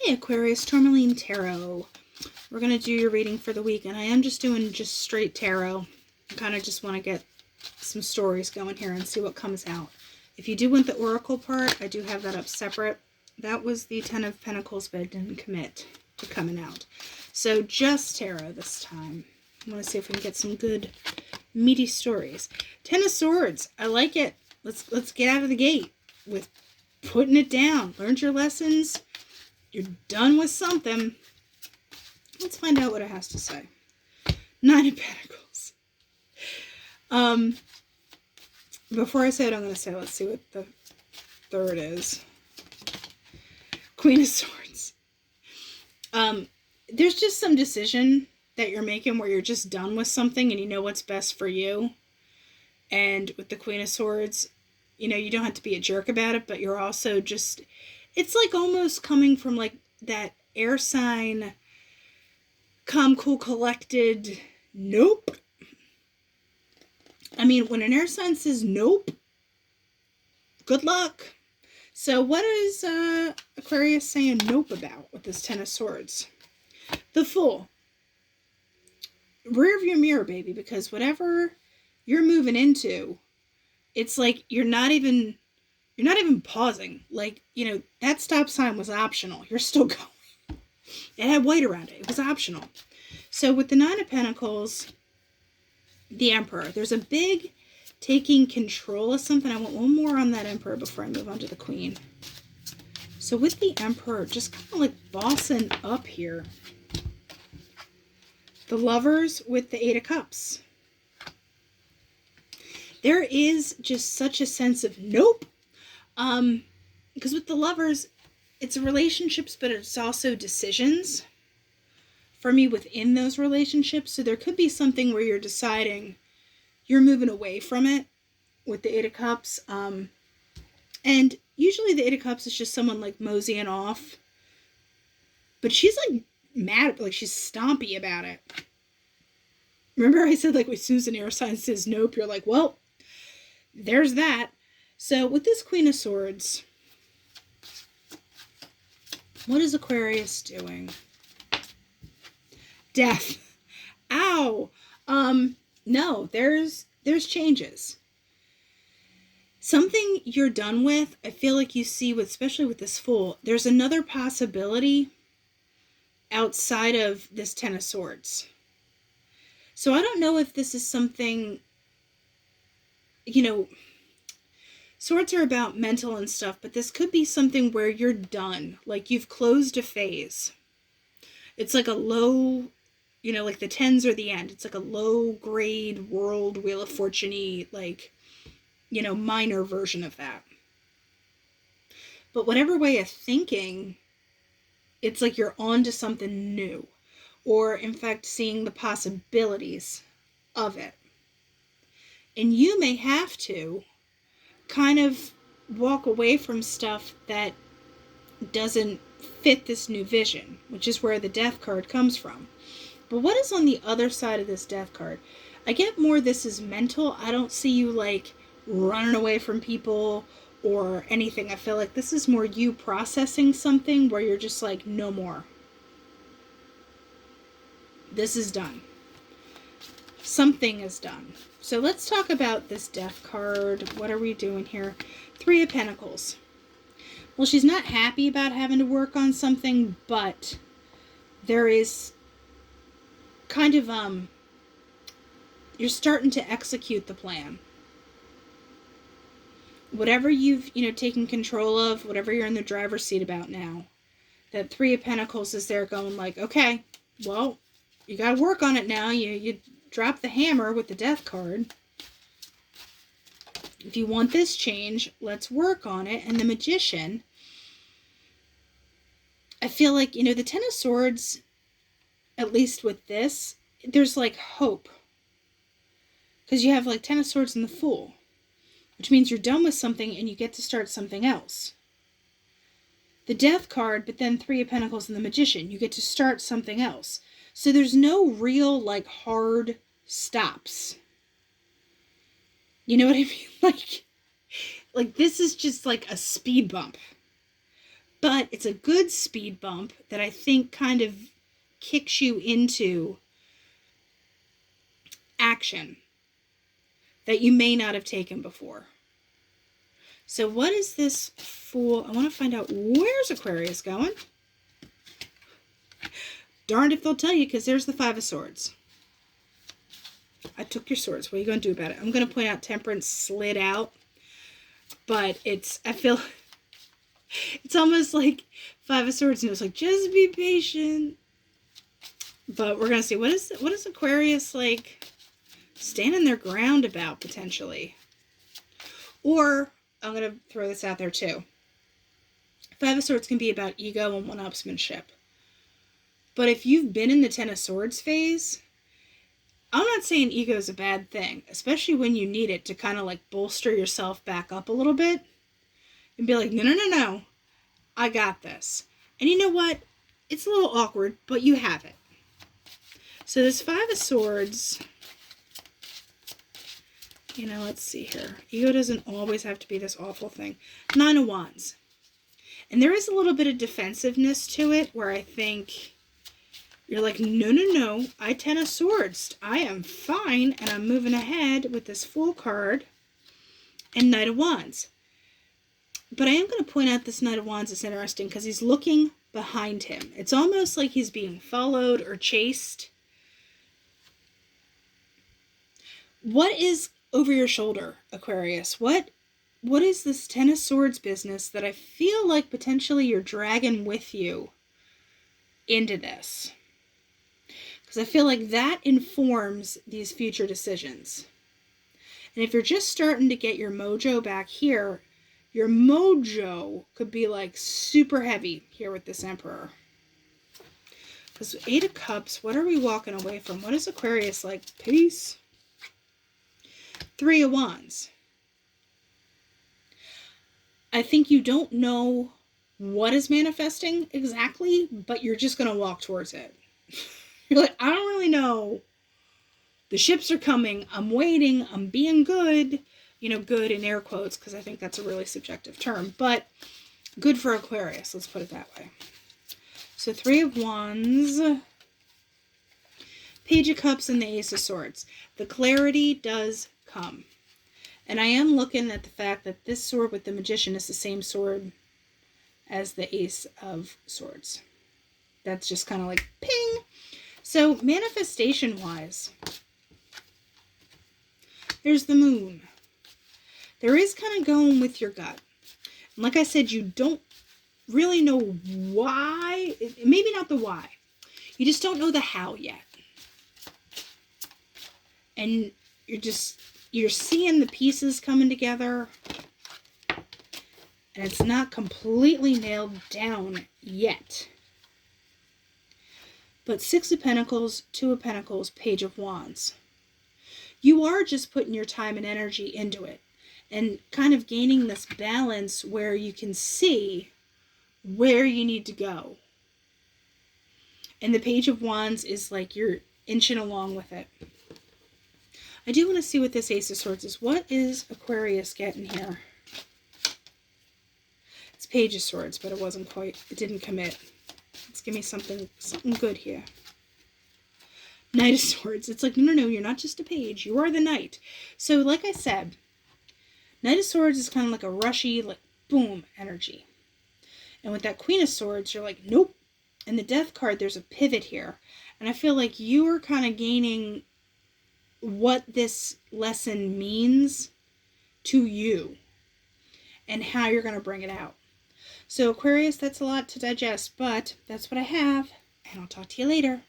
Hey Aquarius, Tourmaline Tarot. We're going to do your reading for the week, and I am just doing straight tarot. I kind of just want to get some stories going here and see what comes out. If you do want the oracle part, I do have that up separate. That was the Ten of Pentacles, but I didn't commit to coming out. So just tarot this time. I want to see if we can get some good meaty stories. Ten of Swords. I like it. Let's get out of the gate with putting it down. Learned your lessons. You're done with something. Let's find out what it has to say. Nine of Pentacles. Before I say what I'm going to say, let's see what the third is. Queen of Swords. There's just some decision that you're making where you're just done with something and you know what's best for you. And with the Queen of Swords, you know, you don't have to be a jerk about it, but you're also just, it's like almost coming from like that air sign, calm, cool, collected, nope. I mean, when an air sign says nope, good luck. So what is Aquarius saying nope about with this Ten of Swords? The Fool. Rear view mirror, baby, because whatever you're moving into, it's like you're not even pausing. Like, you know, that stop sign was optional. You're still going. It had white around it. It was optional. So with the Nine of Pentacles, the Emperor, there's a big taking control of something. I want one more on that Emperor before I move on to the Queen. So with the Emperor, just kind of like bossing up here. The Lovers with the Eight of Cups. There is just such a sense of nope. Because with the Lovers, it's relationships, but it's also decisions for me within those relationships. So there could be something where you're deciding you're moving away from it with the Eight of Cups. And usually the Eight of Cups is just someone like moseying off. But she's like mad, like she's stompy about it. Remember I said like when Susan air sign says nope, you're like, well, there's that. So with this Queen of Swords, what is Aquarius doing? Death. Ow. No, there's changes. Something you're done with, I feel like you see with, especially with this Fool, there's another possibility outside of this Ten of Swords. So I don't know if this is something, you know, Swords are about mental and stuff, but this could be something where you're done. Like you've closed a phase. It's like a low, you know, like the tens are the end. It's like a low grade world Wheel of Fortune-y, like, you know, minor version of that. But whatever way of thinking, it's like you're on to something new. Or in fact, seeing the possibilities of it. And you may have to kind of walk away from stuff that doesn't fit this new vision, which is where the Death card comes from. But what is on the other side of this Death card? I get more this is mental. I don't see you like running away from people or anything. I feel like this is more you processing something where you're just like, no more. This is done. Something is done. So let's talk about this Death card. What are we doing here? Three of Pentacles. Well, she's not happy about having to work on something, but there is kind of, you're starting to execute the plan. Whatever you've, you know, taken control of, whatever you're in the driver's seat about now, that Three of Pentacles is there going like, okay, well, you got to work on it now. You drop the hammer with the Death card. If you want this change, let's work on it. And the Magician, I feel like, you know, the Ten of Swords, at least with this, there's like hope. Because you have like Ten of Swords and the Fool, which means you're done with something and you get to start something else. The Death card, but then Three of Pentacles and the Magician, you get to start something else. So there's no real like hard stops. You know what I mean? Like this is just like a speed bump. But it's a good speed bump that I think kind of kicks you into action that you may not have taken before. So what is this Fool? I want to find out, where's Aquarius going? Darned if they'll tell you, because there's the Five of Swords. I took your swords. What are you going to do about it? I'm going to point out Temperance slid out. But I feel, it's almost like Five of Swords. And it was like, just be patient. But we're going to see. What is Aquarius like standing their ground about, potentially? Or, I'm going to throw this out there too. Five of Swords can be about ego and one-upsmanship. But if you've been in the Ten of Swords phase, I'm not saying ego is a bad thing, especially when you need it to kind of like bolster yourself back up a little bit and be like, no, I got this. And you know what? It's a little awkward, but you have it. So this Five of Swords, let's see here. Ego doesn't always have to be this awful thing. Nine of Wands. And there is a little bit of defensiveness to it where I think you're like, no, I Ten of Swords. I am fine, and I'm moving ahead with this Fool card and Knight of Wands. But I am going to point out this Knight of Wands is interesting because he's looking behind him. It's almost like he's being followed or chased. What is over your shoulder, Aquarius? What is this Ten of Swords business that I feel like potentially you're dragging with you into this? Because I feel like that informs these future decisions. And if you're just starting to get your mojo back here, your mojo could be like super heavy here with this Emperor. Because Eight of Cups, what are we walking away from? What is Aquarius like? Peace. Three of Wands. I think you don't know what is manifesting exactly, but you're just going to walk towards it. You're like, I don't really know. The ships are coming. I'm waiting. I'm being good. Good in air quotes, because I think that's a really subjective term. But good for Aquarius. Let's put it that way. So Three of Wands, Page of Cups, and the Ace of Swords. The clarity does come. And I am looking at the fact that this sword with the Magician is the same sword as the Ace of Swords. That's just kind of like ping. So manifestation-wise, there's the Moon. There is kind of going with your gut. And like I said, you don't really know why. Maybe not the why. You just don't know the how yet. And you're seeing the pieces coming together. And it's not completely nailed down yet. But Six of Pentacles, Two of Pentacles, Page of Wands. You are just putting your time and energy into it. And kind of gaining this balance where you can see where you need to go. And the Page of Wands is like you're inching along with it. I do want to see what this Ace of Swords is. What is Aquarius getting here? It's Page of Swords, but it didn't commit. Let's give me something good here. Knight of Swords. It's like, no, you're not just a page. You are the knight. So like I said, Knight of Swords is kind of like a rushy, like, boom, energy. And with that Queen of Swords, you're like, nope. And the Death card, there's a pivot here. And I feel like you are kind of gaining what this lesson means to you and how you're going to bring it out. So Aquarius, that's a lot to digest, but that's what I have. And I'll talk to you later.